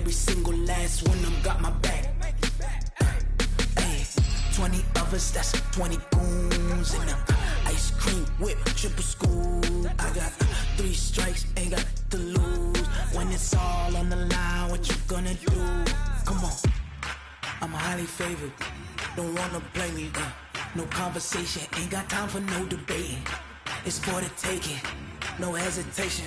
every single last one of them got my back. Hey, 20 of us, that's 20 goons in them. Ice cream whip, triple scoop. I got 3 strikes, ain't got to lose. When it's all on the line, what you gonna do? Come on, I'm highly favored. Don't wanna play me, no conversation, ain't got time for no debating. It's for the taking, no hesitation,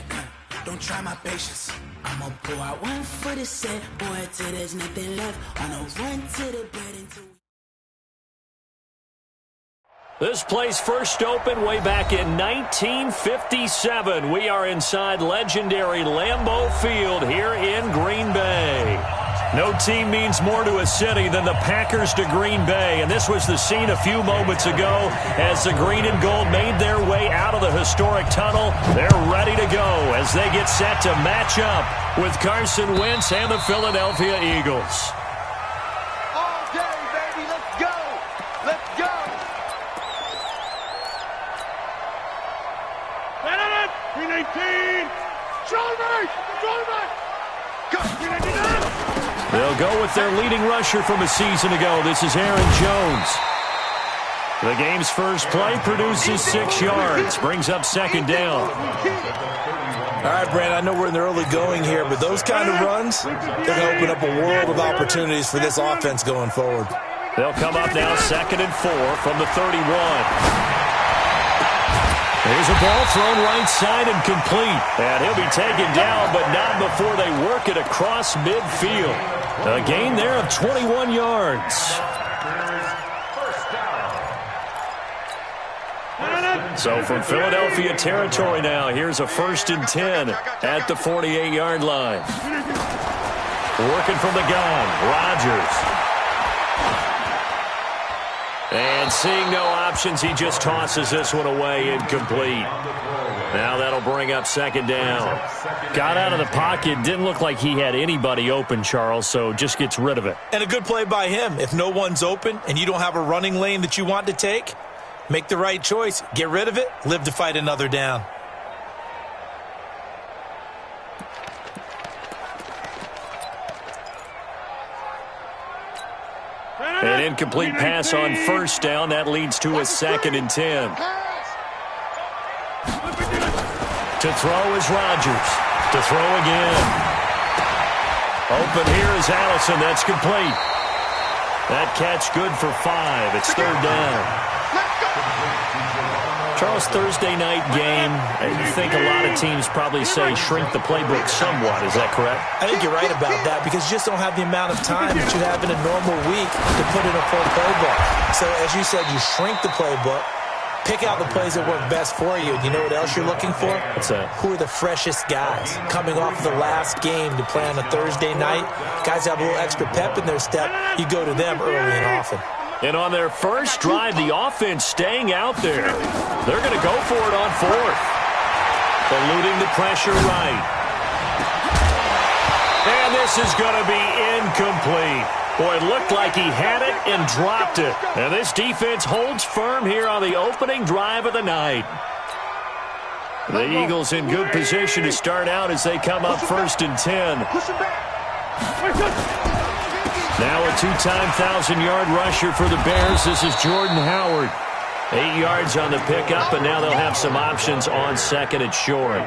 don't try my patience. I'ma pull out one for the set, boy, till there's nothing left. On a run to the bed until... This place first opened way back in 1957. We are inside legendary Lambeau Field here in Green Bay. No team means more to a city than the Packers to Green Bay, and this was the scene a few moments ago as the green and gold made their way out of the historic tunnel. They're ready to go as they get set to match up with Carson Wentz and the Philadelphia Eagles. All day, baby, let's go! Let's go! They'll go with their leading rusher from a season ago. This is Aaron Jones. The game's first play produces 6 yards, brings up second down. All right, Brandon, I know we're in the early going here, but those kind of runs, they're going to open up a world of opportunities for this offense going forward. They'll come up now 2nd and 4 from the 31. There's a ball thrown right side and complete. And he'll be taken down, but not before they work it across midfield. A gain there of 21 yards. So from Philadelphia territory now, here's a 1st and 10 at the 48-yard line. Working from the gun, Rodgers. And seeing no options, he just tosses this one away, incomplete. Now that'll bring up second down. Got out of the pocket, didn't look like he had anybody open, Charles, so just gets rid of it. And a good play by him. If no one's open and you don't have a running lane that you want to take, make the right choice. Get rid of it, live to fight another down. An incomplete pass on first down. That leads to a 2nd and 10. To throw is Rodgers. To throw again. Open here is Allison. That's complete. That catch good for 5. It's 3rd down. Charles, Thursday night game, I think a lot of teams probably say shrink the playbook somewhat. Is that correct? I think you're right about that because you just don't have the amount of time that you have in a normal week to put in a full playbook. So as you said, you shrink the playbook, pick out the plays that work best for you. And you know what else you're looking for? What's that? Who are the freshest guys coming off of the last game to play on a Thursday night? Guys have a little extra pep in their step. You go to them early and often. And on their first drive, the offense staying out there. They're going to go for it on 4th. Eluding the pressure right. And this is going to be incomplete. Boy, it looked like he had it and dropped it. And this defense holds firm here on the opening drive of the night. The Eagles in good position to start out as they come up 1st and 10. Now a 2-time 1,000-yard rusher for the Bears. This is Jordan Howard. 8 yards on the pickup, and now they'll have some options on 2nd and short.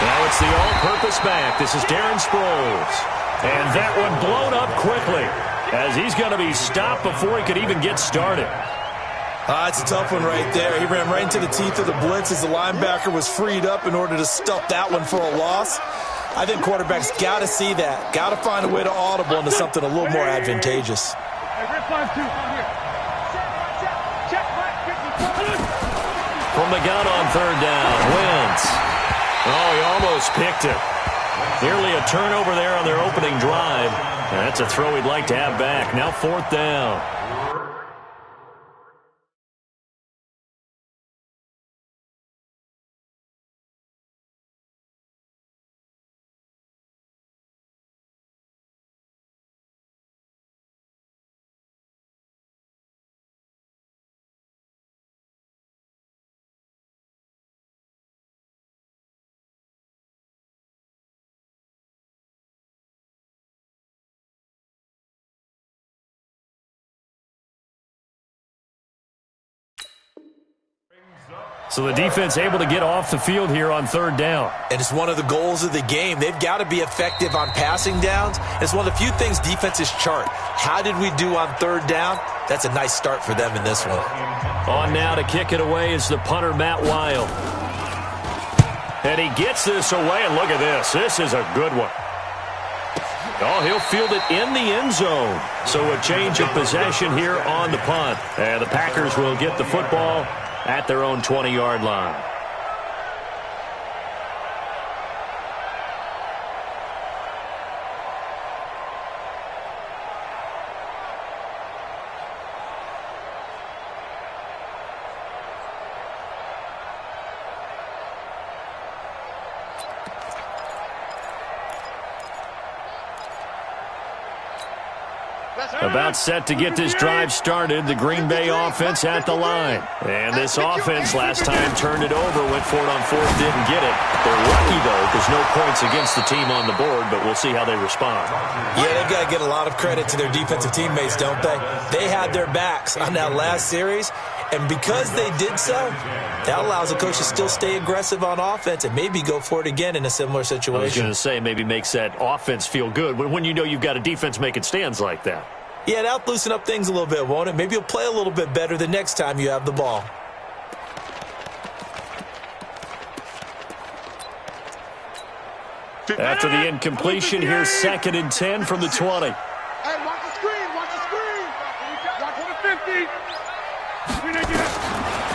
Now it's the all-purpose back. This is Darren Sproles. And that one blown up quickly as he's going to be stopped before he could even get started. It's a tough one right there. He ran right into the teeth of the blitz as the linebacker was freed up in order to stuff that one for a loss. I think quarterbacks got to see that. Got to find a way to audible into something a little more advantageous. From the gun on 3rd down, Wentz. Oh, he almost picked it. Nearly a turnover there on their opening drive. That's a throw he'd like to have back. Now 4th down. So the defense able to get off the field here on third down. And it's one of the goals of the game. They've got to be effective on passing downs. It's one of the few things defenses chart. How did we do on third down? That's a nice start for them in this one. On now to kick it away is the punter, Matt Wild. And he gets this away, and look at this. This is a good one. Oh, he'll field it in the end zone. So a change of possession here on the punt. And the Packers will get the football at their own 20-yard line. About set to get this drive started, the Green Bay offense at the line. And this offense last time turned it over, went for it on fourth, didn't get it. They're lucky, though, because no points against the team on the board, but we'll see how they respond. Yeah, they've got to get a lot of credit to their defensive teammates, don't they? They had their backs on that last series, and because they did so, that allows the coach to still stay aggressive on offense and maybe go for it again in a similar situation. I was going to say, maybe makes that offense feel good when you know you've got a defense making stands like that. Yeah, that'll loosen up things a little bit, won't it? Maybe you'll play a little bit better the next time you have the ball. After the incompletion, here's 2nd and 10 from the 20. Hey, watch the screen, watch the screen. Watch for the 50.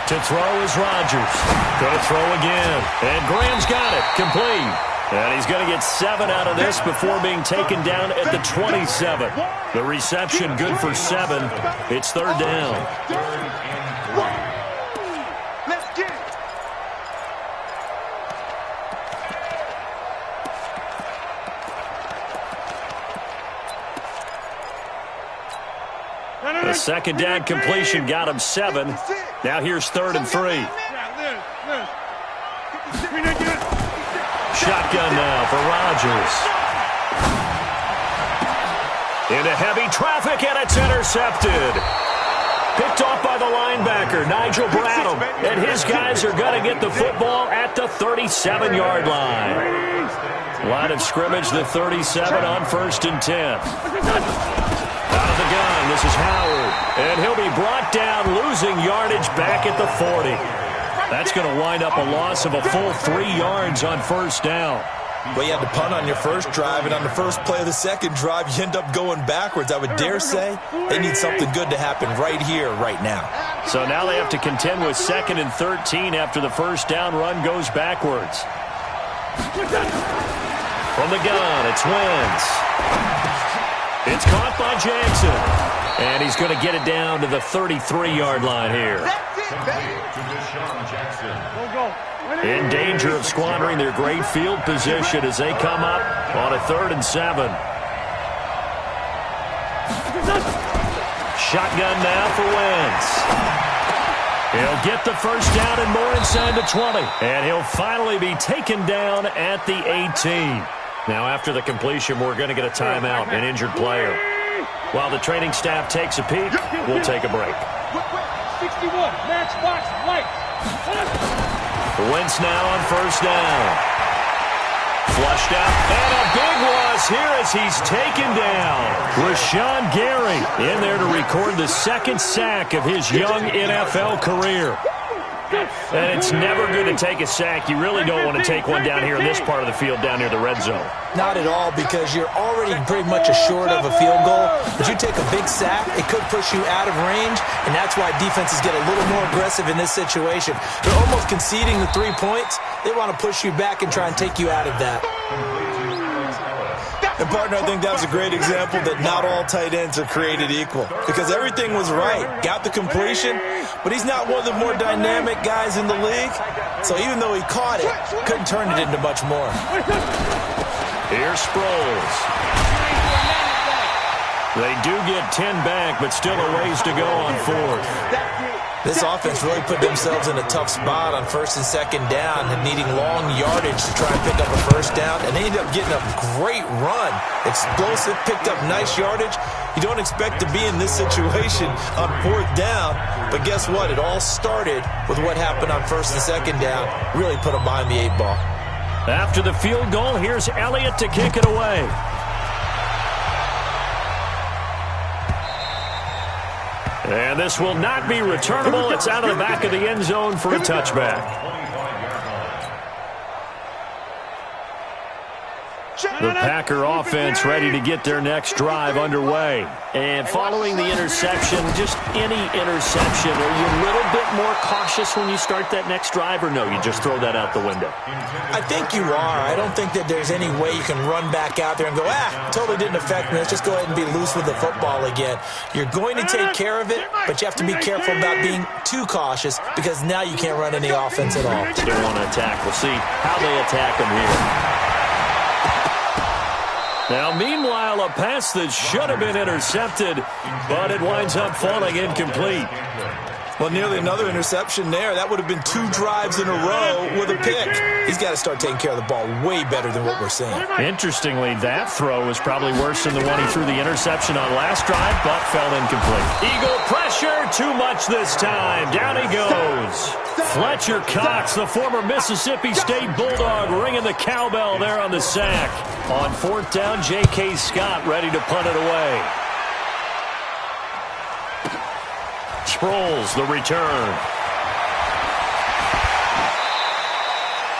To throw is Rodgers. Going to throw again. And Graham's got it. Complete. And he's going to get 7 out of this before being taken down at the 27. The reception good for 7. It's third down. Let's get it. The second down completion got him 7. Now here's 3rd and 3. Shotgun now for Rodgers. Into heavy traffic, and it's intercepted. Picked off by the linebacker, Nigel Bradham. And his guys are going to get the football at the 37-yard line. Line of scrimmage, the 37 on 1st and 10. Out of the gun, this is Howard. And he'll be brought down, losing yardage back at the 40. That's going to wind up a loss of a full 3 yards on 1st down. Well, you had to punt on your first drive, and on the first play of the second drive, you end up going backwards. I would dare say they need something good to happen right here, right now. So now they have to contend with 2nd and 13 after the first down run goes backwards. From the gun, it's Wentz. It's caught by Jackson. And he's going to get it down to the 33-yard line here. In danger of squandering their great field position as they come up on a 3rd and 7. Shotgun now for Wentz. He'll get the first down and more inside the 20. And he'll finally be taken down at the 18. Now after the completion, we're going to get a timeout, an injured player. While the training staff takes a peek, we'll take a break. 61, matchbox, lights. Wentz now on first down. Flushed out, and a big loss here as he's taken down. Rashawn Gary in there to record the 2nd sack of his young NFL career. And it's never good to take a sack. You really don't want to take one down here in this part of the field, down near the red zone. Not at all, because you're already pretty much assured of a field goal. But you take a big sack, it could push you out of range, and that's why defenses get a little more aggressive in this situation. They're almost conceding the 3 points. They want to push you back and try and take you out of that. And, partner, I think that was a great example that not all tight ends are created equal, because everything was right. Got the completion, but he's not one of the more dynamic guys in the league. So even though he caught it, couldn't turn it into much more. Here's Sproles. They do get 10 back, but still a ways to go on 4th. This offense really put themselves in a tough spot on first and second down and needing long yardage to try and pick up a first down, and they ended up getting a great run. Explosive, picked up nice yardage. You don't expect to be in this situation on fourth down, but guess what? It all started with what happened on first and second down. Really put them behind the 8-ball. After the field goal, here's Elliott to kick it away. And this will not be returnable. It's out of the back of the end zone for a touchback. The Packer offense ready to get their next drive underway. And following the interception, just any interception, are you a little bit more cautious when you start that next drive, or no, you just throw that out the window? I think you are. I don't think that there's any way you can run back out there and go, totally didn't affect me. Let's just go ahead and be loose with the football again. You're going to take care of it, but you have to be careful about being too cautious because now you can't run any offense at all. They want to attack. We'll see how they attack them here. Now, meanwhile, a pass that should have been intercepted, but it winds up falling incomplete. Well, nearly another interception there. That would have been 2 drives in a row with a pick. He's got to start taking care of the ball way better than what we're seeing. Interestingly, that throw was probably worse than the one he threw the interception on last drive, but fell incomplete. Eagle pressure, too much this time. Down he goes. Fletcher Cox, the former Mississippi State Bulldog, ringing the cowbell there on the sack. On fourth down, J.K. Scott ready to punt it away. Sproles, the return.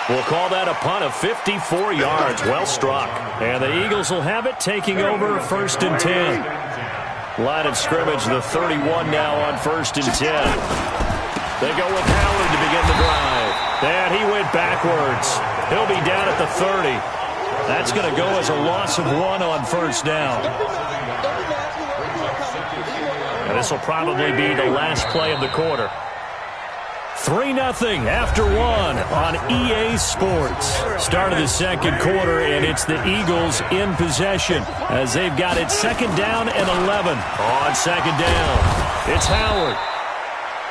We'll call that a punt of 54 yards. Well struck. And the Eagles will have it, taking over first and 10. Line of scrimmage, the 31 now on first and 10. They go with Howard to begin the drive. And he went backwards. He'll be down at the 30. That's going to go as a loss of 1 on first down. And this will probably be the last play of the quarter. 3-0 after 1 on EA Sports. Start of the second quarter, and it's the Eagles in possession as they've got it second down and 11. On second down, it's Howard.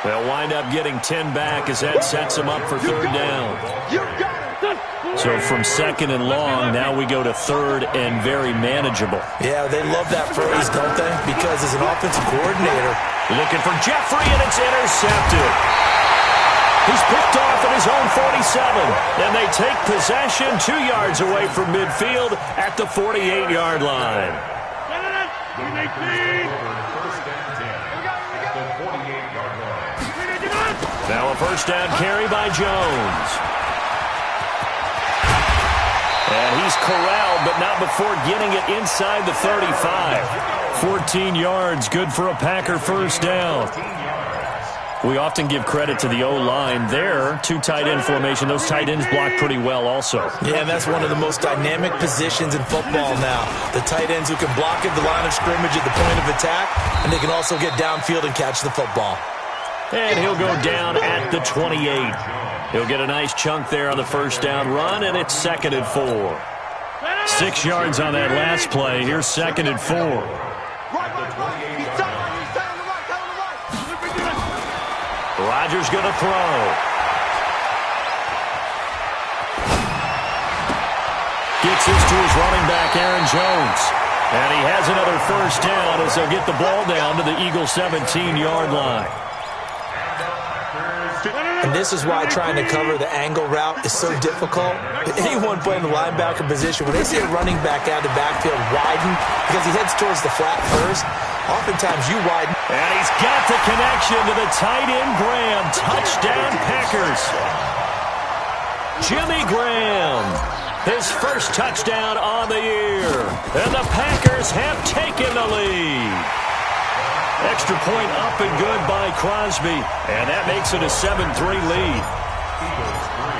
They'll wind up getting 10 back as that sets them up for third down. So from second and long, now we go to third and very manageable. Yeah, they love that phrase, don't they? Because as an offensive coordinator, looking for Jeffrey, and it's intercepted. He's picked off at his own 47, and they take possession 2 yards away from midfield at the 48-yard line. Now a first down carry by Jones. And he's corralled, but not before getting it inside the 35. 14 yards, good for a Packer first down. We often give credit to the O-line there. 2 tight end formation. Those tight ends block pretty well also. Yeah, and that's one of the most dynamic positions in football now. The tight ends who can block at the line of scrimmage at the point of attack, and they can also get downfield and catch the football. And he'll go down at the 28. He'll get a nice chunk there on the first down run, and it's second and 4. 6 yards on that last play. Here's second and 4. Rodgers going to throw. Gets this to his running back, Aaron Jones. And he has another first down as they'll get the ball down to the Eagles' 17-yard line. And this is why trying to cover the angle route is so difficult. Anyone playing the linebacker position, when they see a running back out of the backfield widen, because he heads towards the flat first, oftentimes you widen. And he's got the connection to the tight end, Graham. Touchdown, Packers. Jimmy Graham, his first touchdown on the year. And the Packers have taken the lead. Extra point up and good by Crosby. And that makes it a 7-3 lead.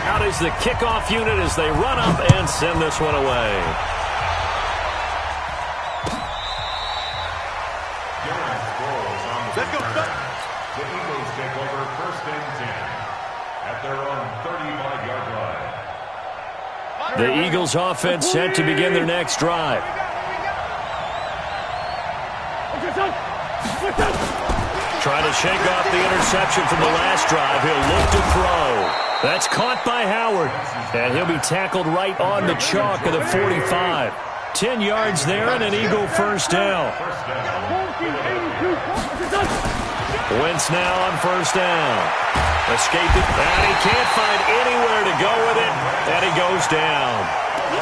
Out is the kickoff unit as they run up and send this one away. Let's go. The Eagles take over first and 10 at their own 35-yard line. The Eagles offense set to begin their next drive. Trying to shake off the interception from the last drive. He'll look to throw. That's caught by Howard. And he'll be tackled right on the chalk of the 45. 10 yards there and an Eagle first down. Wentz now on first down. Escaping, and he can't find anywhere to go with it. And he goes down.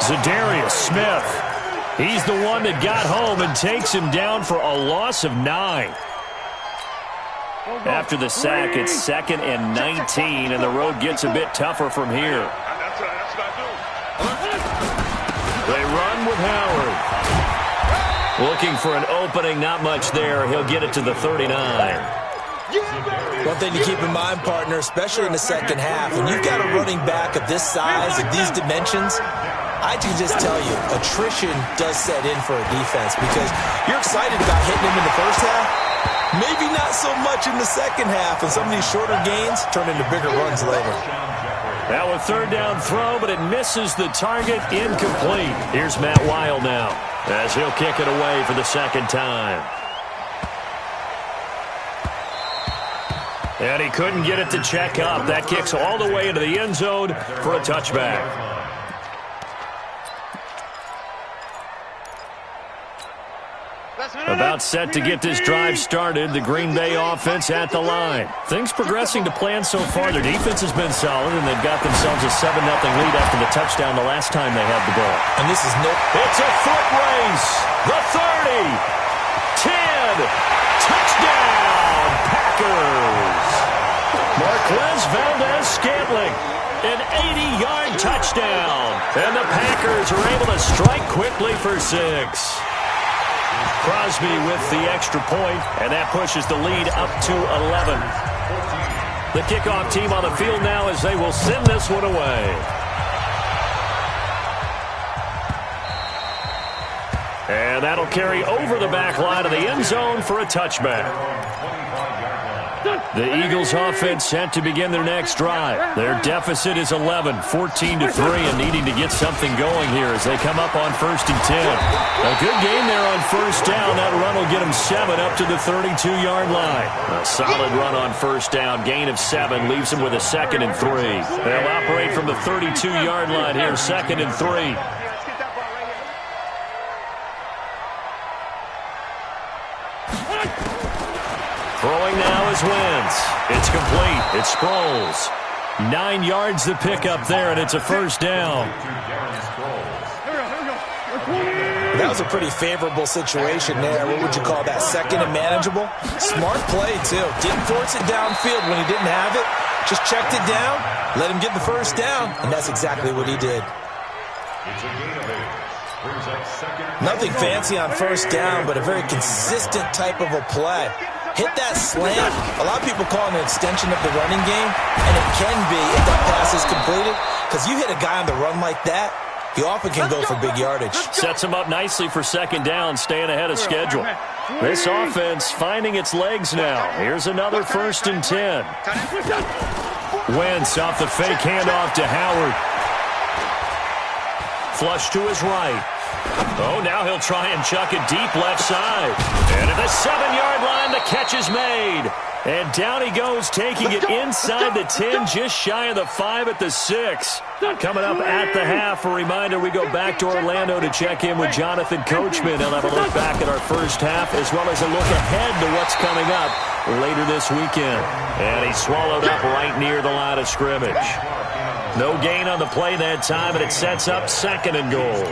Zadarius Smith. He's the one that got home and takes him down for a loss of 9. After the sack, it's 2nd and 19, and the road gets a bit tougher from here. They run with Howard. Looking for an opening, not much there. He'll get it to the 39. One thing to keep in mind, partner, especially in the second half, when you've got a running back of this size, of these dimensions, I can just tell you, attrition does set in for a defense because you're excited about hitting him in the first half. Maybe not so much in the second half, and some of these shorter gains turn into bigger runs later. Now a third down throw, but it misses the target, incomplete. Here's Matt Weil now, as he'll kick it away for the second time. And he couldn't get it to check up. That kicks all the way into the end zone for a touchback. About set to get this drive started. The Green Bay offense at the line. Things progressing to plan so far. Their defense has been solid, and they've got themselves a 7-0 lead after the touchdown the last time they had the ball. And this is no... It's a foot race. The 30. 10. Touchdown, Packers. Marquez Valdez-Scantling. An 80-yard touchdown. And the Packers are able to strike quickly for 6. Crosby with the extra point, and that pushes the lead up to 11. The kickoff team on the field now as they will send this one away. And that'll carry over the back line of the end zone for a touchback. The Eagles offense set to begin their next drive. Their deficit is 11, 14-3, and needing to get something going here as they come up on 1st and 10. A good game there on first down. That run will get them 7 up to the 32-yard line. A solid run on first down. Gain of 7 leaves them with a 2nd and 3. They'll operate from the 32-yard line here, 2nd and 3. Throwing now is Wentz. It's complete. It's Sproles. 9 yards to pick up there, and it's a first down. That was a pretty favorable situation there. What would you call that? 2nd and manageable? Smart play, too. Didn't force it downfield when he didn't have it. Just checked it down, let him get the first down, and that's exactly what he did. Nothing fancy on first down, but a very consistent type of a play. Hit that slant. A lot of people call it an extension of the running game, and it can be if that pass is completed, because you hit a guy on the run like that, he often can go for big yardage. Sets him up nicely for second down, staying ahead of schedule. This offense finding its legs now. Here's another 1st and 10. Wentz off the fake handoff to Howard. Flush to his right. Oh, now he'll try and chuck it deep left side. And at the 7-yard line, the catch is made. And down he goes, taking it inside the 10, just shy of the 5 at the 6. Coming up at the half, a reminder, we go back to Orlando to check in with Jonathan Coachman. He'll have a look back at our first half, as well as a look ahead to what's coming up later this weekend. And he's swallowed up right near the line of scrimmage. No gain on the play that time, and it sets up 2nd and goal.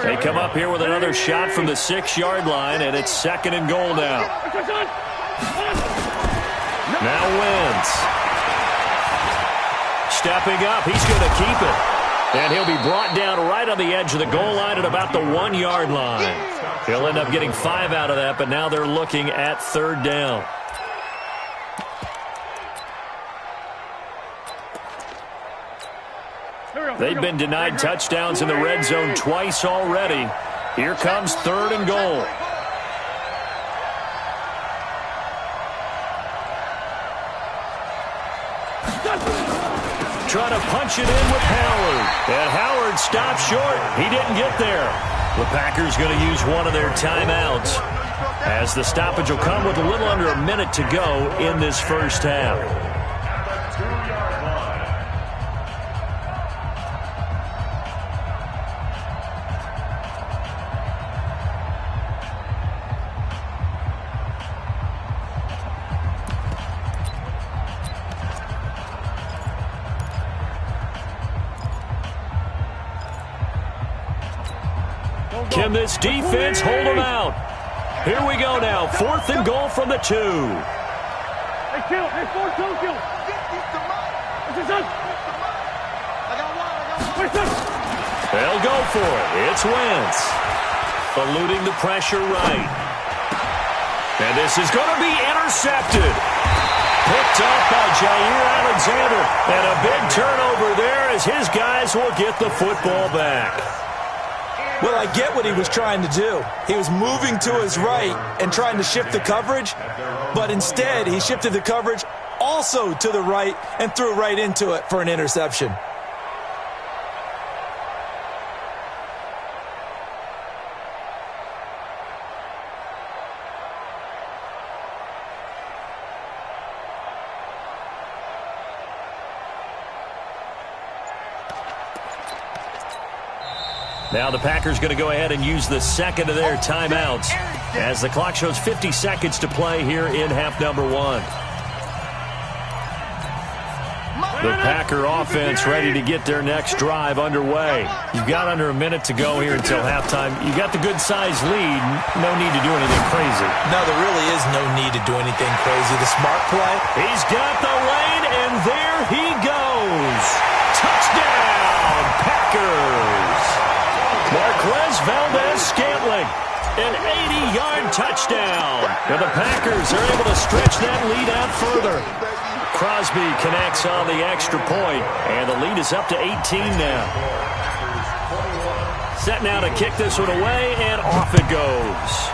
They come up here with another shot from the 6-yard line, and it's 2nd and goal now. Now Wentz. Stepping up, he's going to keep it. And he'll be brought down right on the edge of the goal line at about the 1-yard line. He'll end up getting 5 out of that, but now they're looking at 3rd down. They've been denied touchdowns in the red zone twice already. Here comes 3rd and goal. Trying to punch it in with Howard. And Howard stopped short. He didn't get there. The Packers going to use one of their timeouts. as the stoppage will come with a little under a minute to go in this first half. Can this defense hold them out? Here we go now. 4th and goal from the 2. Hey, kill. Hey, 4-2, kill. They'll go for it. It's Wentz. Eluding the pressure right. And this is going to be intercepted. Picked up by Jair Alexander. And a big turnover there as his guys will get the football back. Well, I get what he was trying to do. He was moving to his right and trying to shift the coverage, but instead he shifted the coverage also to the right and threw right into it for an interception. Now the Packers going to go ahead and use the second of their timeouts as the clock shows 50 seconds to play here in half number 1. The Packer offense ready to get their next drive underway. You've got under a minute to go here until halftime. You've got the good-sized lead. No need to do anything crazy. No, there really is no need to do anything crazy. The smart play. He's got the lane, and there he goes. Touchdown, Packers. Marquez Valdez-Scantling, an 80-yard touchdown. And the Packers are able to stretch that lead out further. Crosby connects on the extra point, and the lead is up to 18 now. Set now to kick this one away, and off it goes.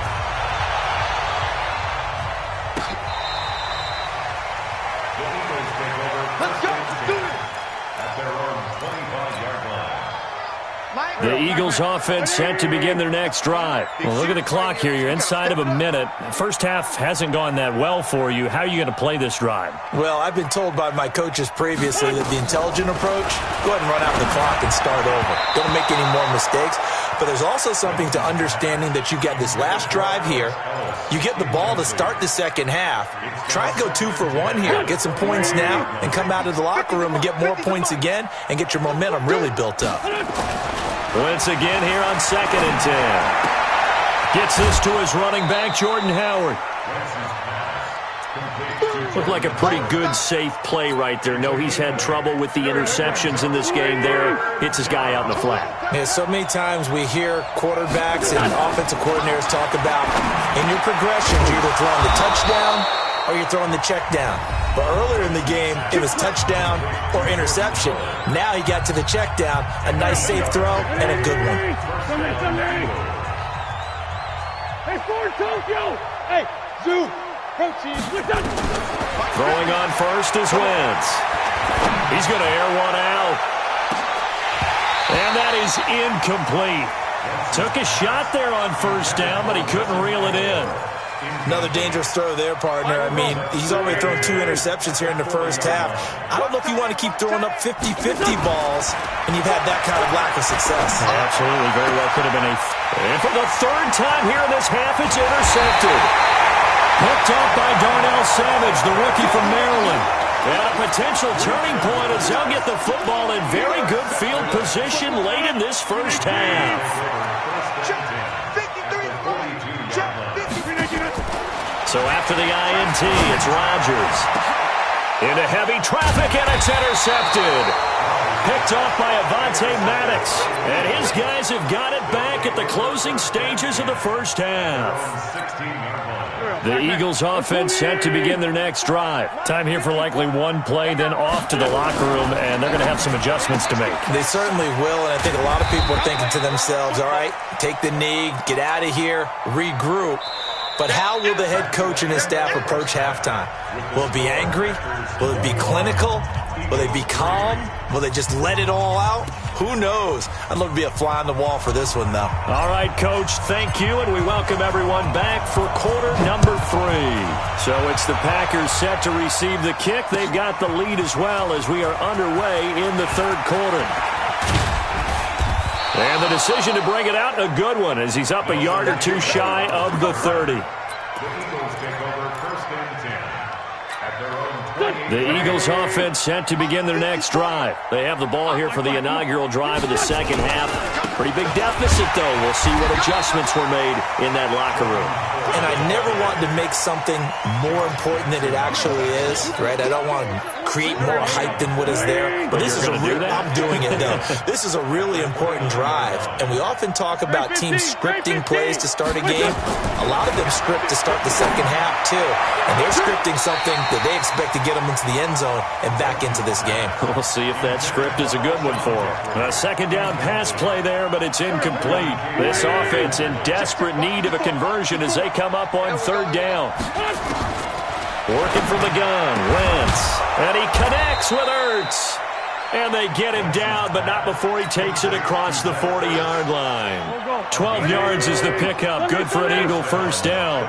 The Eagles offense set to begin their next drive. Well, look at the clock here. You're inside of a minute. First half hasn't gone that well for you. How are you going to play this drive? Well, I've been told by my coaches previously that the intelligent approach, go ahead and run out the clock and start over. Don't make any more mistakes. But there's also something to understanding that you get this last drive here. You get the ball to start the second half. Try and go 2 for 1 here. Get some points now and come out of the locker room and get more points again and get your momentum really built up. Once again here on 2nd and 10. Gets this to his running back, Jordan Howard. Looked like a pretty good, safe play right there. No, he's had trouble with the interceptions in this game there. Hits his guy out in the flat. Yeah, so many times we hear quarterbacks and offensive coordinators talk about in your progressions, you're either throwing the touchdown or you're throwing the check down. But earlier in the game, it was touchdown or interception. Now he got to the check down, a nice safe throw, and a good one. Hey, Ford Tokyo! Hey, Zoo! Throwing on first is Wentz. He's going to air one out. And that is incomplete. Took a shot there on first down, but he couldn't reel it in. Another dangerous throw there, partner. I mean, he's already thrown 2 interceptions here in the first half. I don't know if you want to keep throwing up 50-50 balls and you've had that kind of lack of success. Absolutely. Very well could have been a... And for the 3rd time here in this half, it's intercepted. Picked up by Darnell Savage, the rookie from Maryland. And a potential turning point as they'll get the football in very good field position late in this first half. So after the INT, it's Rodgers. Into heavy traffic, and it's intercepted. Picked off by Avonte Maddox. And his guys have got it back at the closing stages of the first half. The Eagles offense set to begin their next drive. Time here for likely one play, then off to the locker room, and they're going to have some adjustments to make. They certainly will, and I think a lot of people are thinking to themselves, all right, take the knee, get out of here, regroup. But how will the head coach and his staff approach halftime? Will it be angry? Will it be clinical? Will they be calm? Will they just let it all out? Who knows? I'd love to be a fly on the wall for this one, though. All right, Coach, thank you, and we welcome everyone back for quarter number 3. So it's the Packers set to receive the kick. They've got the lead as well as we are underway in the third quarter. And the decision to bring it out, a good one, as he's up a yard or two shy of the 30. The Eagles take over first and 10 at their own 28. The Eagles offense set to begin their next drive. They have the ball here for the inaugural drive of the second half. Pretty big deficit, though. We'll see what adjustments were made in that locker room. And I never want to make something more important than it actually is, right? I don't want to create more hype than what is there. But this is I'm doing it, though. This is a really important drive. And we often talk about teams scripting plays to start a game. A lot of them script to start the second half, too. And they're scripting something that they expect to get them into the end zone and back into this game. We'll see if that script is a good one for them. A second down pass play there, but it's incomplete. This offense in desperate need of a conversion as they come up on third down. Working from the gun, Wentz. And he connects with Ertz. And they get him down, but not before he takes it across the 40-yard line. 12 yards is the pickup. Good for an Eagle first down.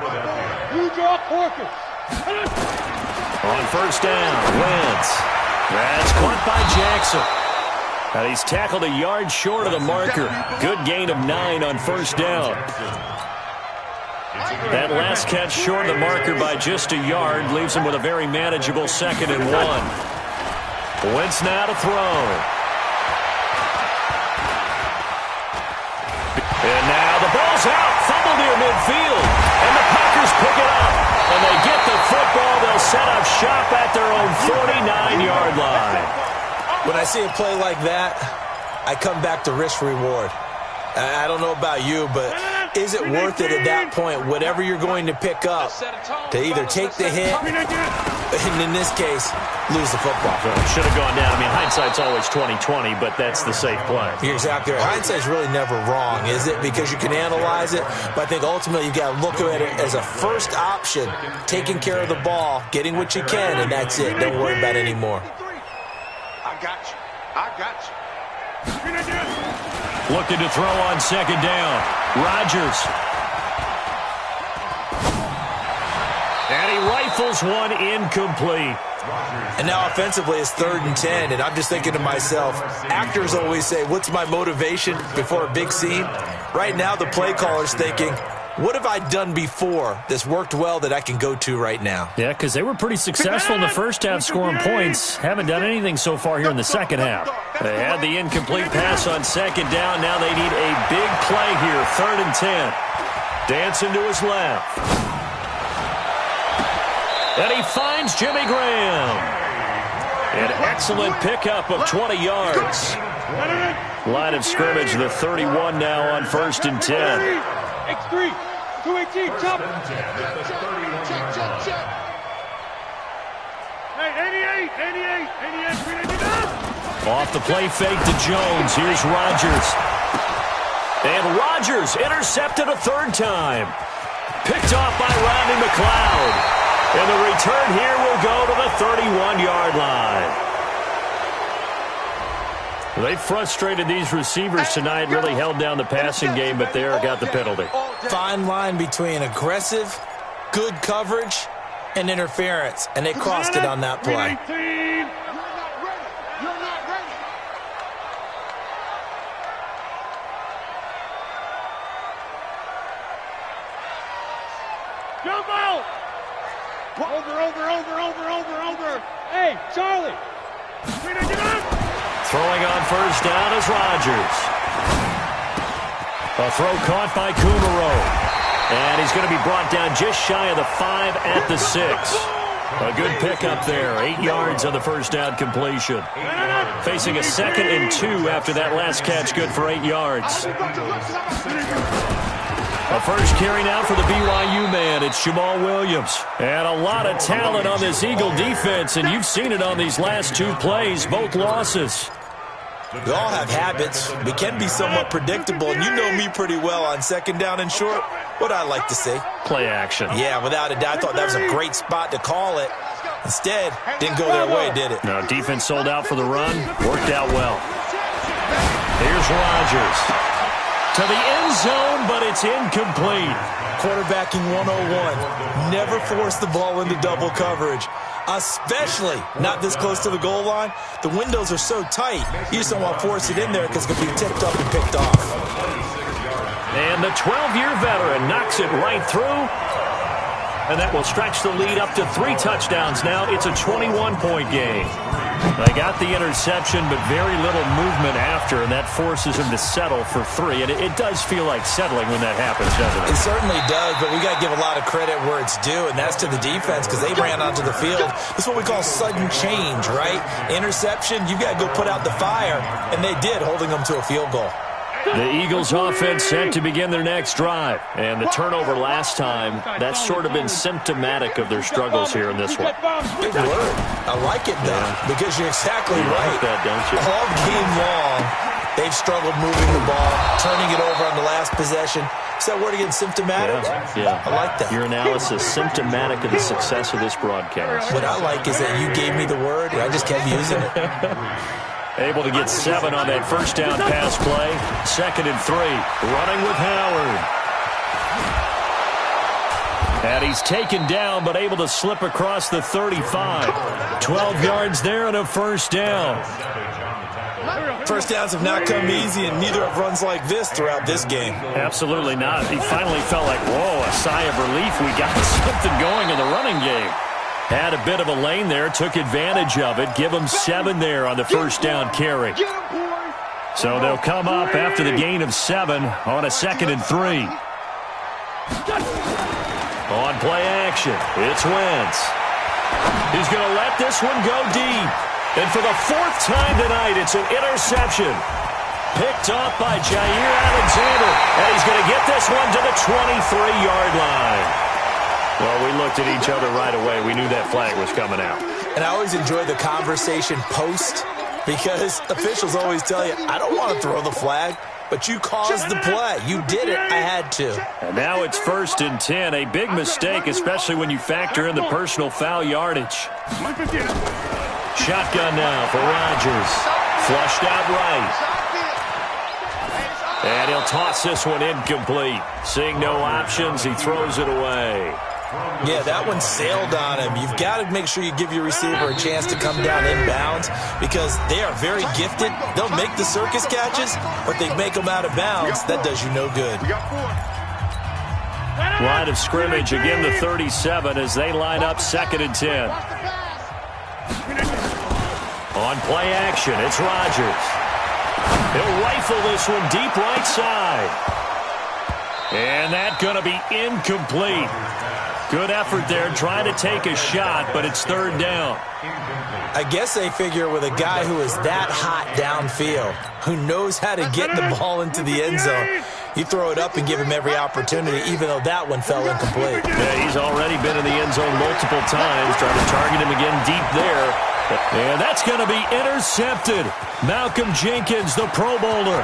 On first down, Wentz. That's caught by Jackson. And he's tackled a yard short of the marker. Good gain of 9 on first down. That last catch short of the marker by just a yard leaves him with a very manageable 2nd and 1. Wentz now to throw. And now the ball's out. Fumble near midfield. And the Packers pick it up. And they get the football. They'll set up shop at their own 49-yard line. When I see a play like that, I come back to risk-reward. I don't know about you, but is it worth it at that point, whatever you're going to pick up, to either take the hit, and in this case, lose the football? Should have gone down. I mean, hindsight's always 20/20, but that's the safe play. You're exactly right. Hindsight's really never wrong, is it? Because you can analyze it, but I think ultimately you got to look at it as a first option, taking care of the ball, getting what you can, and that's it. Don't worry about it anymore. I got you. I got you. Looking to throw on second down. Rodgers. And he rifles one incomplete. And now offensively it's 3rd and 10, and I'm just thinking to myself, actors always say, what's my motivation before a big scene? Right now the play caller's thinking, what have I done before that's worked well that I can go to right now? Yeah, because they were pretty successful in the first half scoring points. Haven't done anything so far here in the second half. They had the incomplete pass on second down. Now they need a big play here, 3rd and 10. Dancing to his left. And he finds Jimmy Graham. An excellent pickup of 20 yards. Line of scrimmage, the 31 now on 1st and 10. X3, 218, chop. Hey, 88. Off the play fake to Jones. Here's Rodgers. And Rodgers intercepted a 3rd time. Picked off by Rodney McLeod. And the return here will go to the 31-yard line. They frustrated these receivers tonight, really held down the passing game, but there got the penalty. Fine line between aggressive, good coverage, and interference, and they crossed it on that play. You're not ready. Jump out. Over. Hey, Charlie. Throwing on first down is Rodgers. A throw caught by Kumaro. And he's going to be brought down just shy of the 5 at the 6. A good pickup there. 8 yards on the first down completion. Facing a 2nd and 2 after that last catch. Good for 8 yards. A first carry now for the BYU man. It's Jamal Williams. And a lot of talent on this Eagle defense, and you've seen it on these last 2 plays, both losses. We all have habits. We can be somewhat predictable, and you know me pretty well on 2nd down and short. What I like to see. Play action. Yeah, without a doubt. I thought that was a great spot to call it. Instead, didn't go their way, did it? No, defense sold out for the run. Worked out well. Here's Rodgers. To the end zone, but it's incomplete. Quarterbacking 101. Never force the ball into double coverage, especially not this close to the goal line. The windows are so tight, you just don't want to force it in there because it's going to be tipped up and picked off. And the 12-year veteran knocks it right through. And that will stretch the lead up to 3 touchdowns now. It's a 21-point game. They got the interception, but very little movement after, and that forces him to settle for 3. And it does feel like settling when that happens, doesn't it? It certainly does, but we got to give a lot of credit where it's due, and that's to the defense because they ran onto the field. This is what we call sudden change, right? Interception, you got to go put out the fire, and they did, holding them to a field goal. The Eagles offense set to begin their next drive. And the turnover last time, that's sort of been symptomatic of their struggles here in this one. Big word. I like it, though, because you're exactly right. Like that, don't you? All game long, they've struggled moving the ball, turning it over on the last possession. Is that word again, symptomatic? Yeah. I like that. Your analysis, symptomatic of the success of this broadcast. What I like is that you gave me the word, and I just kept using it. Able to get 7 on that first down pass play. 2nd and 3. Running with Howard. And he's taken down, but able to slip across the 35. 12 yards there and a first down. First downs have not come easy, and neither have runs like this throughout this game. Absolutely not. He finally felt like, whoa, a sigh of relief. We got something going in the running game. Had a bit of a lane there, took advantage of it. Give him 7 there on the first down carry. So they'll come up after the gain of 7 on a 2nd and 3. On play action, it's Wentz. He's going to let this one go deep. And for the 4th time tonight, it's an interception. Picked off by Jair Alexander. And he's going to get this one to the 23-yard line. Well, we looked at each other right away. We knew that flag was coming out. And I always enjoy the conversation post because officials always tell you, I don't want to throw the flag, but you caused the play. You did it. I had to. And now it's 1st and 10. A big mistake, especially when you factor in the personal foul yardage. Shotgun now for Rodgers. Flushed out right. And he'll toss this one incomplete. Seeing no options, he throws it away. Yeah, that one sailed on him. You've got to make sure you give your receiver a chance to come down inbounds because they are very gifted. They'll make the circus catches, but they make them out of bounds. That does you no good. Line of scrimmage, again the 37 as they line up 2nd and 10. On play action, it's Rodgers. He'll rifle this one deep right side. And that's going to be incomplete. Good effort there, trying to take a shot, but it's 3rd down. I guess they figure with a guy who is that hot downfield, who knows how to get the ball into the end zone, you throw it up and give him every opportunity, even though that one fell incomplete. Yeah, he's already been in the end zone multiple times, trying to target him again deep there. And that's going to be intercepted. Malcolm Jenkins, the Pro Bowler.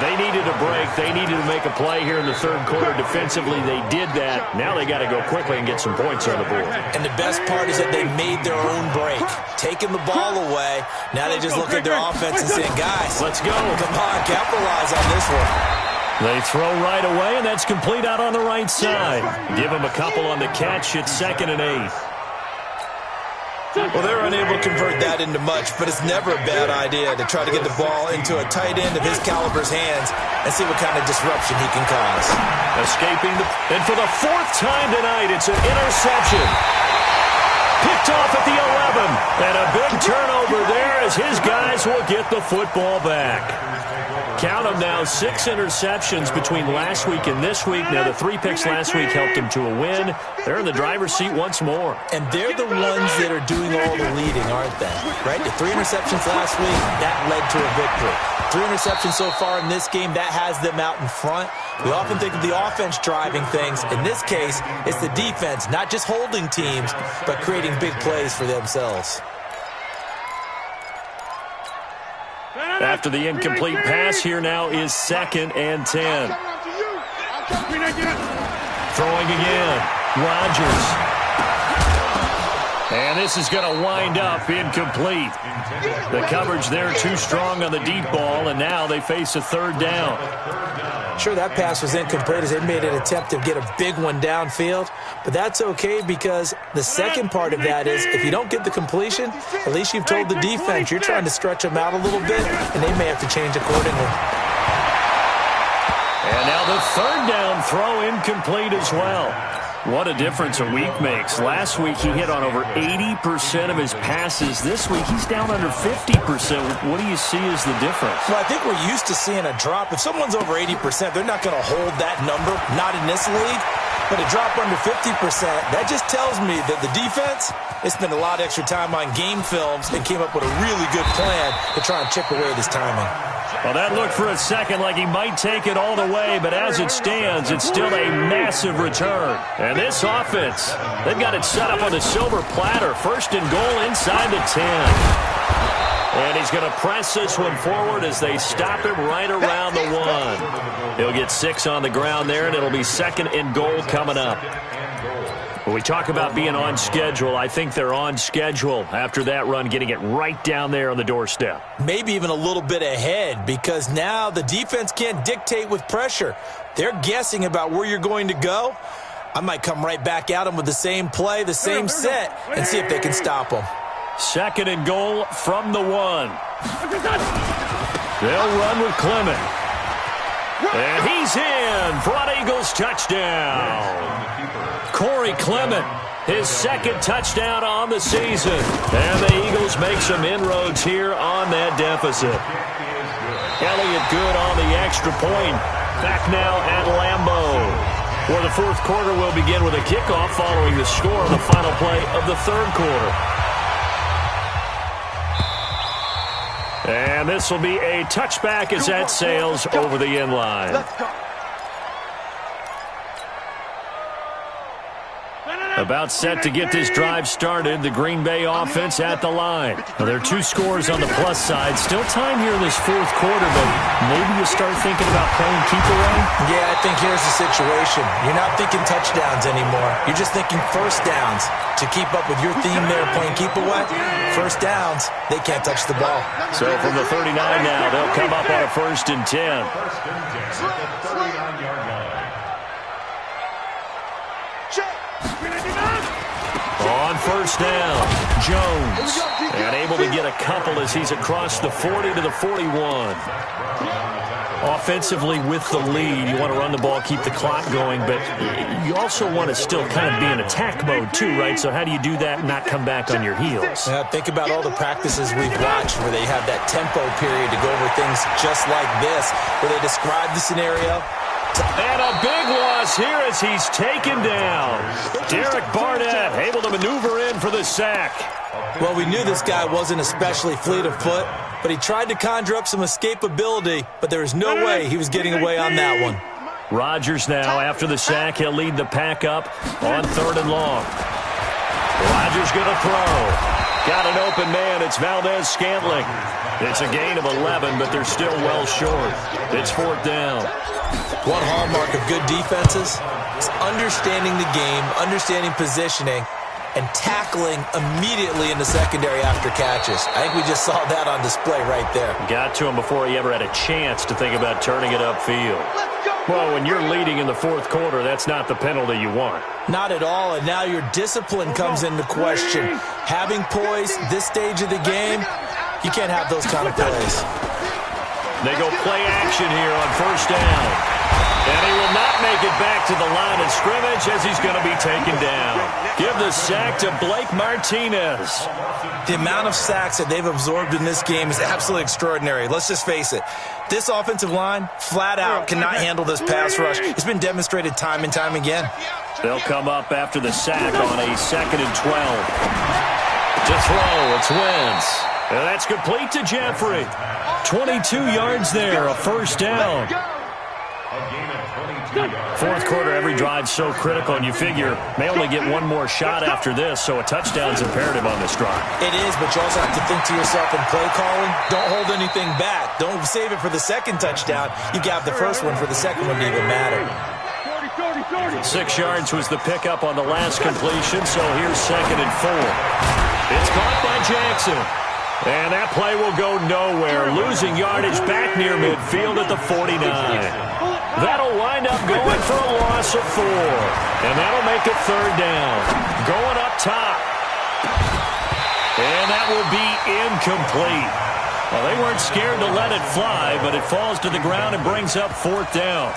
They needed a break. They needed to make a play here in the 3rd quarter. Defensively, they did that. Now they got to go quickly and get some points on the board. And the best part is that they made their own break. Taking the ball away. Now they just look at their offense and saying, guys, let's go. Come on, capitalize on this one. They throw right away, and that's complete out on the right side. Give them a couple on the catch. It's 2nd and 8. Well, they're unable to convert that into much, but it's never a bad idea to try to get the ball into a tight end of his caliber's hands and see what kind of disruption he can cause. Escaping and for the 4th time tonight, it's an interception. Picked off at the 11. And a big turnover there as his guys will get the football back. Count them now, 6 interceptions between last week and this week. Now, the 3 picks last week helped them to a win. They're in the driver's seat once more. And they're the ones that are doing all the leading, aren't they? Right? The 3 interceptions last week, that led to a victory. 3 interceptions so far in this game, that has them out in front. We often think of the offense driving things. In this case, it's the defense, not just holding teams, but creating big plays for themselves. After the incomplete pass, here now is 2nd and 10. Throwing again. Rodgers. And this is going to wind up incomplete. The coverage there too strong on the deep ball, and now they face a third down. Sure, that pass was incomplete as they made an attempt to get a big one downfield, but that's okay because the second part of that is if you don't get the completion, at least you've told the defense you're trying to stretch them out a little bit, and they may have to change accordingly. And now the third down throw incomplete as well. What a difference a week makes. Last week he hit on over 80% of his passes. This week he's down under 50%. What do you see as the difference? Well, I think we're used to seeing a drop. If someone's over 80%, they're not going to hold that number, not in this league. But a drop under 50%, that just tells me that the defense, they spent a lot of extra time on game films and came up with a really good plan to try and chip away this timing. Well, that looked for a second like he might take it all the way, but as it stands, it's still a massive return. And this offense, they've got it set up on the silver platter. First and goal inside the 10. And he's going to press this one forward as they stop him right around the 1. He'll get 6 on the ground there, and it'll be second and goal coming up. When we talk about being on schedule, I think they're on schedule after that run, getting it right down there on the doorstep. Maybe even a little bit ahead because now the defense can't dictate with pressure. They're guessing about where you're going to go. I might come right back at them with the same play, the same set, and see if they can stop them. Second and goal from the 1. They'll run with Clement. And he's in for an Eagles touchdown. Corey Clement, his second touchdown on the season. And the Eagles make some inroads here on that deficit. Elliott good on the extra point. Back now at Lambeau. For the fourth quarter, will begin with a kickoff following the score of the final play of the third quarter. And this will be a touchback as that sails over the end line. About set to get this drive started, the Green Bay offense at the line. Now, there are 2 scores on the plus side. Still time here in this fourth quarter, but maybe you start thinking about playing keep away? Yeah, I think here's the situation. You're not thinking touchdowns anymore. You're just thinking first downs. To keep up with your theme there, playing keep away, first downs, they can't touch the ball. So from the 39 now, they'll come up on a 1st and 10. First and 10 at the 39-yard line. On first down, Jones. And able to get a couple as he's across the 40 to the 41. Offensively with the lead, you want to run the ball, keep the clock going, but you also want to still kind of be in attack mode too, right? So how do you do that and not come back on your heels? Yeah, think about all the practices we've watched where they have that tempo period to go over things just like this, where they describe the scenario. And a big loss here as he's taken down. Derek Barnett able to maneuver in for the sack. Well, we knew this guy wasn't especially fleet of foot, but he tried to conjure up some escapability, but there was no way he was getting away on that one. Rodgers now, after the sack, he'll lead the pack up on 3rd and long. Rodgers going to throw. Got an open man. It's Valdez-Scantling. It's a gain of 11, but they're still well short. It's 4th down. One hallmark of good defenses is understanding the game, understanding positioning, and tackling immediately in the secondary after catches. I think we just saw that on display right there. Got to him before he ever had a chance to think about turning it upfield. Well, when you're leading in the fourth quarter, that's not the penalty you want. Not at all, and now your discipline comes into question. Having poise this stage of the game, you can't have those kind of plays. They go play action here on first down. And he will not make it back to the line of scrimmage as he's going to be taken down. Give the sack to Blake Martinez. The amount of sacks that they've absorbed in this game is absolutely extraordinary. Let's just face it. This offensive line, flat out, cannot handle this pass rush. It's been demonstrated time and time again. They'll come up after the sack on a 2nd and 12. To throw, it's Wentz. And that's complete to Jeffrey. 22 yards there, a first down. Fourth quarter, every drive so critical, and you figure may only get one more shot after this, so a touchdown's imperative on this drive. It is, but you also have to think to yourself in play calling, don't hold anything back. Don't save it for the second touchdown. You got the first one for the second one to even matter. 6 yards was the pickup on the last completion, so here's 2nd and 4. It's caught by Jackson. And that play will go nowhere, losing yardage back near midfield at the 49. That'll wind up going for a loss of 4. And that'll make it 3rd down. Going up top. And that will be incomplete. Well, they weren't scared to let it fly, but it falls to the ground and brings up 4th down.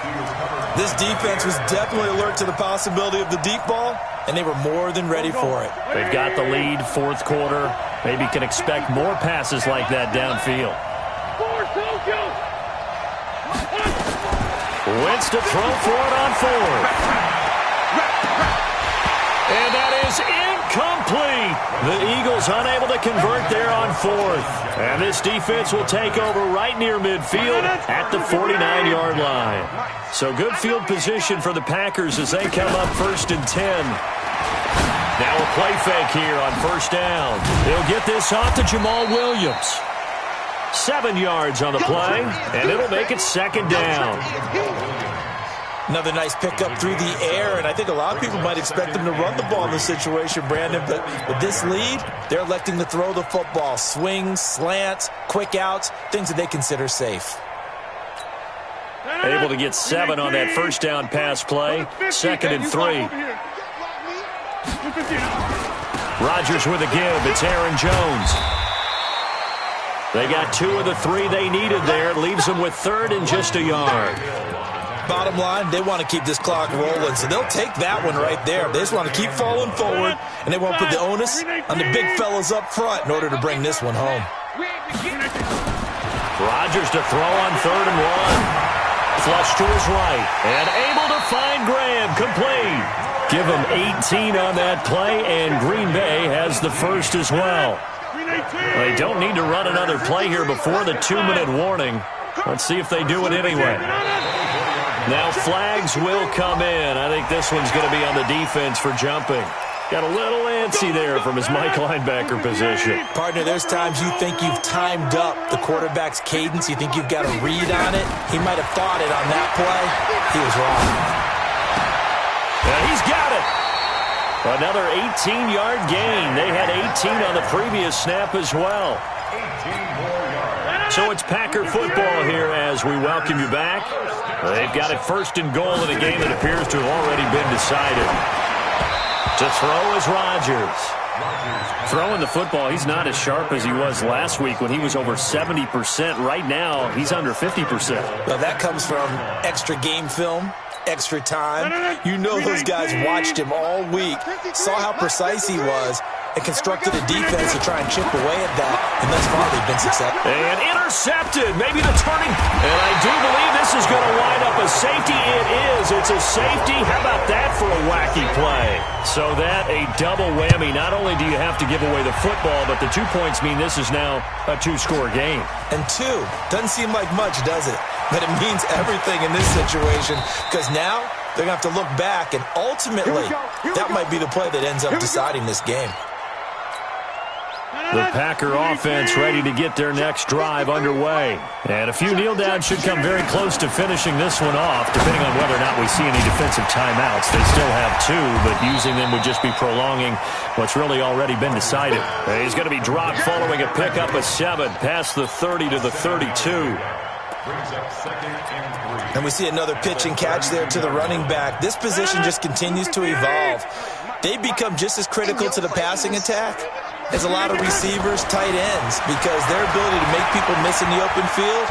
This defense was definitely alert to the possibility of the deep ball, and they were more than ready for it. They've got the lead, 4th quarter. Maybe can expect more passes like that downfield. Wentz to throw for it on 4th. And that is incomplete. The Eagles unable to convert there on 4th. And this defense will take over right near midfield at the 49-yard line. So good field position for the Packers as they come up 1st and 10. Now a play fake here on 1st down. They'll get this off to Jamal Williams. 7 yards on the play, and it'll make it 2nd down. Another nice pickup through the air, and I think a lot of people might expect them to run the ball in this situation, Brandon, but with this lead, they're electing to throw the football. Swings, slants, quick outs, things that they consider safe. Able to get 7 on that 1st down pass play. 2nd and 3. Rodgers with a give. It's Aaron Jones. They got 2 of the 3 they needed there. Leaves them with 3rd and just a yard. Bottom line, they want to keep this clock rolling, so they'll take that one right there. They just want to keep falling forward, and they won't put the onus on the big fellas up front in order to bring this one home. Rodgers to throw on 3rd and 1. Flush to his right, and able to find Graham, complete. Give him 18 on that play, and Green Bay has the 1st as well. They don't need to run another play here before the 2-minute warning. Let's see if they do it anyway. Now flags will come in. I think this one's going to be on the defense for jumping. Got a little antsy there from his Mike linebacker position. Partner, there's times you think you've timed up the quarterback's cadence. You think you've got a read on it. He might have thought it on that play. He was wrong. And he's got it. Another 18-yard gain. They had 18 on the previous snap as well. So it's Packer football here as we welcome you back. They've got it 1st and goal in a game that appears to have already been decided. To throw is Rodgers. Throwing the football, he's not as sharp as he was last week when he was over 70%. Right now, he's under 50%. Well, that comes from extra game film, extra time. You know those guys watched him all week, saw how precise he was, and constructed a defense to try and chip away at that, and thus far they've been successful. And intercepted, maybe the turning. And I do believe this is going to wind up a safety. It is. It's a safety. How about that for a wacky play? So that a double whammy. Not only do you have to give away the football, but the 2 points mean this is now a 2-score game. And 2 doesn't seem like much, does it? But it means everything in this situation, because now they're going to have to look back, and ultimately that might be the play that ends up deciding this game. The Packer offense ready to get their next drive underway. And a few kneel downs should come very close to finishing this one off, depending on whether or not we see any defensive timeouts. They still have 2, but using them would just be prolonging what's really already been decided. He's going to be dropped following a pickup of 7 past the 30 to the 32. And we see another pitch and catch there to the running back. This position just continues to evolve. They become just as critical to the passing attack as a lot of receivers, tight ends, because their ability to make people miss in the open field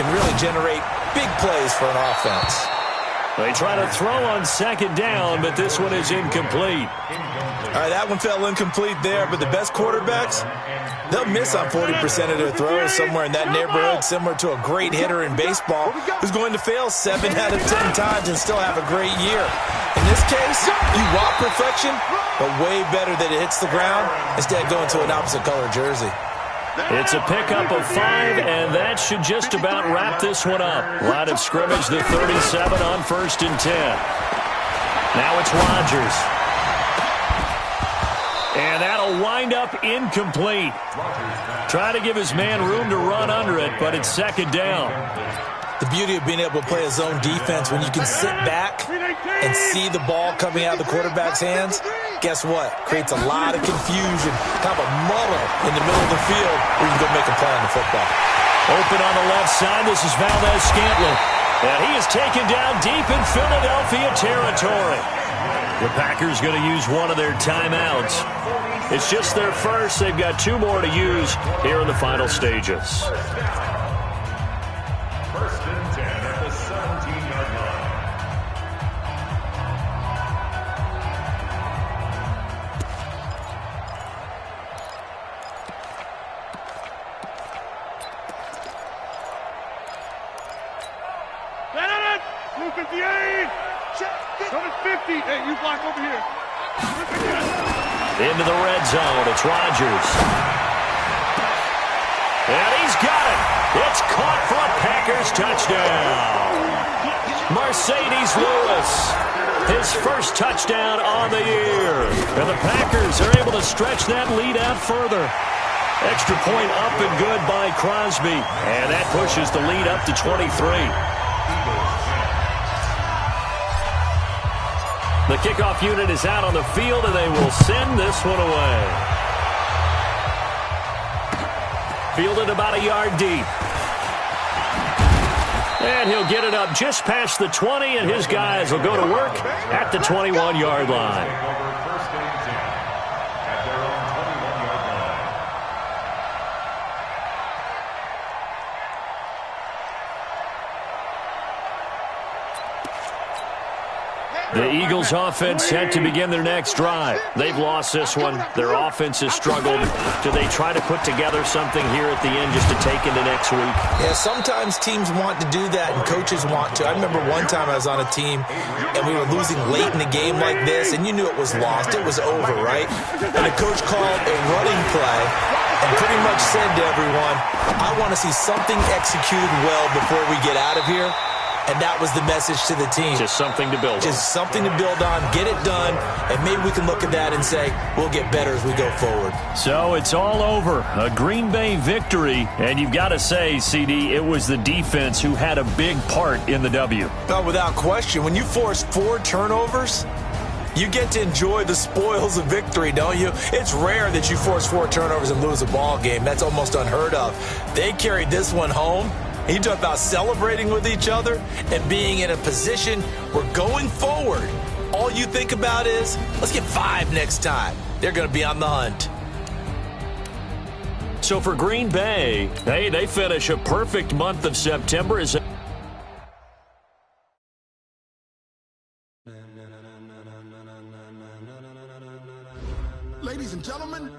can really generate big plays for an offense. They try to throw on 2nd down, but this one is incomplete. All right, that one fell incomplete there, but the best quarterbacks, they'll miss on 40% of their throws, somewhere in that neighborhood, similar to a great hitter in baseball who's going to fail 7 out of 10 times and still have a great year. In this case, you want perfection, but way better that it hits the ground instead of going to an opposite color jersey. It's a pickup of 5, and that should just about wrap this one up. Line of scrimmage, the 37 on 1st and 10. Now it's Rodgers. And that'll wind up incomplete. Try to give his man room to run under it, but it's 2nd down. The beauty of being able to play a zone defense when you can sit back and see the ball coming out of the quarterback's hands, guess what? Creates a lot of confusion, kind of a muddle in the middle of the field where you can go make a play on the football. Open on the left side, this is Valdez-Scantling. And he is taken down deep in Philadelphia territory. The Packers going to use one of their timeouts. It's just their first. They've got 2 more to use here in the final stages. First and 10 at the 17-yard line. Blue 58. Coming 50. Hey, you block over here. Into the red zone. It's Rodgers. And he's got it. It's caught for a Packers touchdown. Mercedes Lewis, his first touchdown on the year. And the Packers are able to stretch that lead out further. Extra point up and good by Crosby. And that pushes the lead up to 23. The kickoff unit is out on the field, and they will send this one away. Fielded about a yard deep. And he'll get it up just past the 20, and his guys will go to work at the 21-yard line. First and 10 at their own 21-yard line. The Eagles' offense set to begin their next drive. They've lost this one. Their offense has struggled. Do they try to put together something here at the end just to take into next week? Yeah, sometimes teams want to do that and coaches want to. I remember one time I was on a team and we were losing late in the game like this, and you knew it was lost. It was over, right? And the coach called a running play and pretty much said to everyone, I want to see something executed well before we get out of here. And that was the message to the team. Just something to build on. Just something to build on, get it done, and maybe we can look at that and say, we'll get better as we go forward. So it's all over. A Green Bay victory. And you've got to say, CD, it was the defense who had a big part in the W. No, without question. When you force 4 turnovers, you get to enjoy the spoils of victory, don't you? It's rare that you force 4 turnovers and lose a ball game. That's almost unheard of. They carried this one home. You talk about celebrating with each other and being in a position where going forward, all you think about is, let's get 5 next time. They're going to be on the hunt. So for Green Bay, hey, they finish a perfect month of September as Ladies and gentlemen,